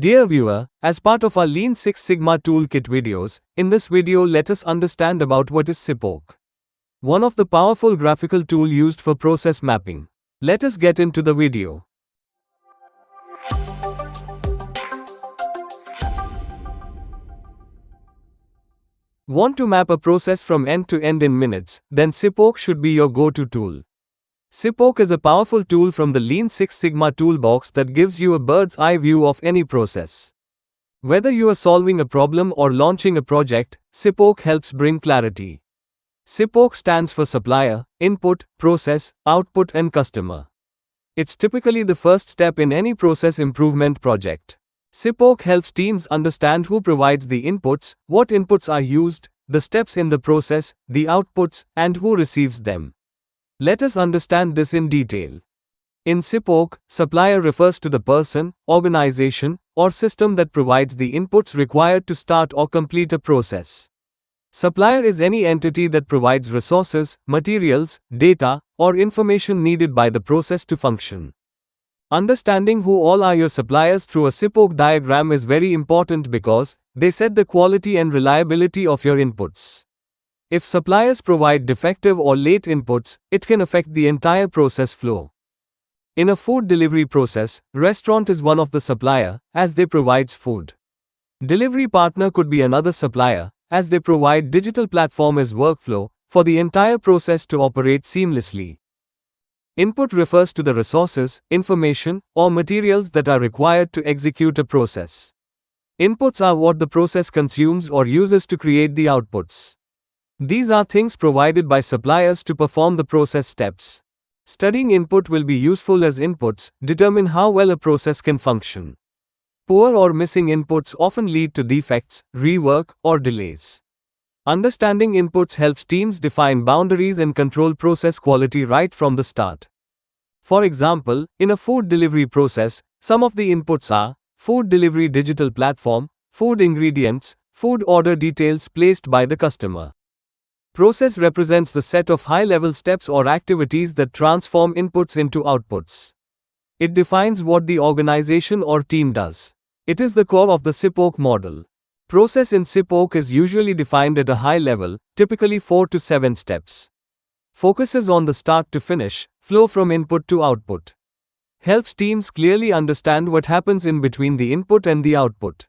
Dear viewer, as part of our Lean Six Sigma Toolkit videos, in this video let us understand about what is SIPOC. One of the powerful graphical tool used for process mapping. Let us get into the video. Want to map a process from end to end in minutes, then SIPOC should be your go-to tool. SIPOC is a powerful tool from the Lean Six Sigma toolbox that gives you a bird's eye view of any process. Whether you are solving a problem or launching a project, SIPOC helps bring clarity. SIPOC stands for Supplier, Input, Process, Output and Customer. It's typically the first step in any process improvement project. SIPOC helps teams understand who provides the inputs, what inputs are used, the steps in the process, the outputs, and who receives them. Let us understand this in detail. In SIPOC, supplier refers to the person, organization, or system that provides the inputs required to start or complete a process. Supplier is any entity that provides resources, materials, data, or information needed by the process to function. Understanding who all are your suppliers through a SIPOC diagram is very important because they set the quality and reliability of your inputs. If suppliers provide defective or late inputs, it can affect the entire process flow. In a food delivery process, restaurant is one of the supplier, as they provides food. Delivery partner could be another supplier, as they provide digital platform as workflow, for the entire process to operate seamlessly. Input refers to the resources, information, or materials that are required to execute a process. Inputs are what the process consumes or uses to create the outputs. These are things provided by suppliers to perform the process steps. Studying input will be useful as inputs determine how well a process can function. Poor or missing inputs often lead to defects, rework, or delays. Understanding inputs helps teams define boundaries and control process quality right from the start. For example, in a food delivery process, some of the inputs are food delivery digital platform, food ingredients, food order details placed by the customer. Process represents the set of high-level steps or activities that transform inputs into outputs. It defines what the organization or team does. It is the core of the SIPOC model. Process in SIPOC is usually defined at a high level, typically 4 to 7 steps. Focuses on the start to finish, flow from input to output. Helps teams clearly understand what happens in between the input and the output.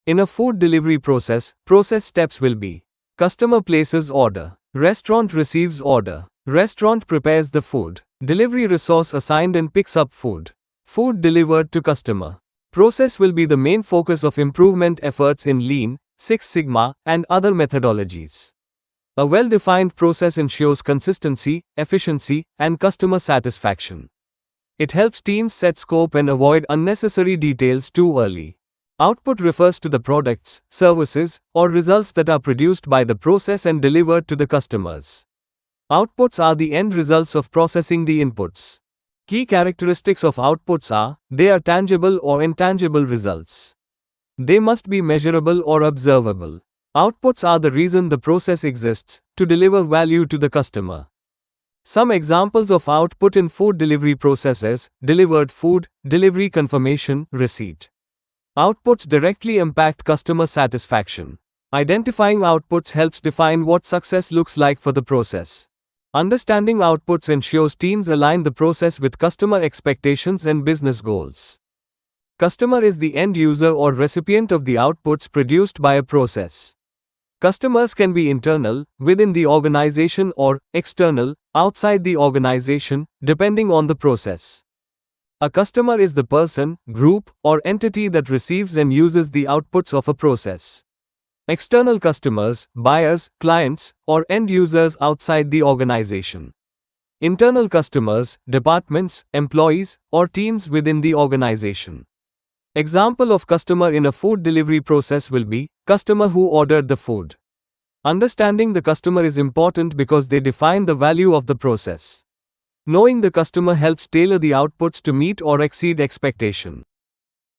In a food delivery process steps will be: customer places order, restaurant receives order, restaurant prepares the food, delivery resource assigned and picks up food, food delivered to customer. Process will be the main focus of improvement efforts in Lean, Six Sigma, and other methodologies. A well-defined process ensures consistency, efficiency, and customer satisfaction. It helps teams set scope and avoid unnecessary details too early. Output refers to the products, services, or results that are produced by the process and delivered to the customers. Outputs are the end results of processing the inputs. Key characteristics of outputs are, they are tangible or intangible results. They must be measurable or observable. Outputs are the reason the process exists, to deliver value to the customer. Some examples of output in food delivery processes: delivered food, delivery confirmation, receipt. Outputs directly impact customer satisfaction. Identifying outputs helps define what success looks like for the process. Understanding outputs ensures teams align the process with customer expectations and business goals. Customer is the end user or recipient of the outputs produced by a process. Customers can be internal, within the organization, or external, outside the organization, depending on the process. A customer is the person, group, or entity that receives and uses the outputs of a process. External customers, buyers, clients, or end users outside the organization. Internal customers, departments, employees, or teams within the organization. Example of customer in a food delivery process will be customer who ordered the food. Understanding the customer is important because they define the value of the process. Knowing the customer helps tailor the outputs to meet or exceed expectation.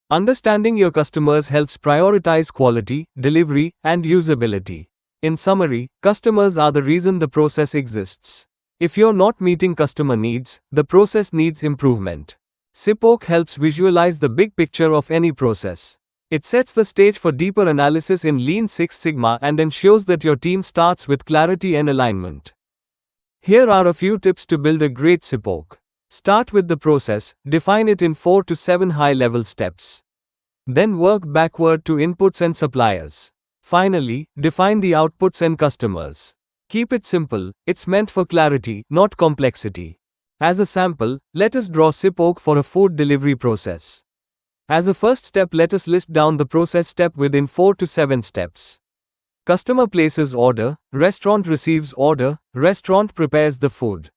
Understanding your customers helps prioritize quality, delivery, and usability. In summary, customers are the reason the process exists. If you're not meeting customer needs, the process needs improvement. SIPOC helps visualize the big picture of any process. It sets the stage for deeper analysis in Lean Six Sigma and ensures that your team starts with clarity and alignment. Here are a few tips to build a great SIPOC. Start with the process, define it in 4 to 7 high-level steps. Then work backward to inputs and suppliers. Finally, define the outputs and customers. Keep it simple, it's meant for clarity, not complexity. As a sample, let us draw SIPOC for a food delivery process. As a first step, let us list down the process step within 4 to 7 steps. Customer places order, restaurant receives order, restaurant prepares the food.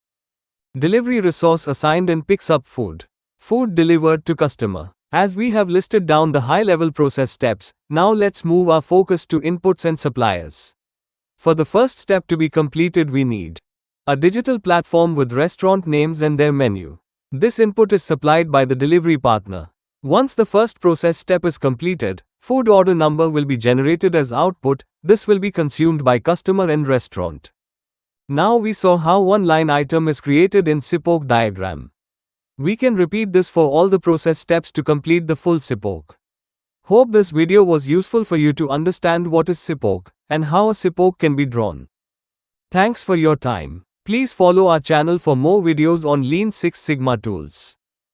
Delivery resource assigned and picks up food. Food delivered to customer. As we have listed down the high-level process steps, now let's move our focus to inputs and suppliers. For the first step to be completed, we need a digital platform with restaurant names and their menu. This input is supplied by the delivery partner. Once the first process step is completed, food order number will be generated as output. This will be consumed by customer and restaurant. Now we saw how one line item is created in SIPOC diagram. We can repeat this for all the process steps to complete the full SIPOC. Hope this video was useful for you to understand what is SIPOC and how a SIPOC can be drawn. Thanks for your time. Please follow our channel for more videos on Lean Six Sigma tools.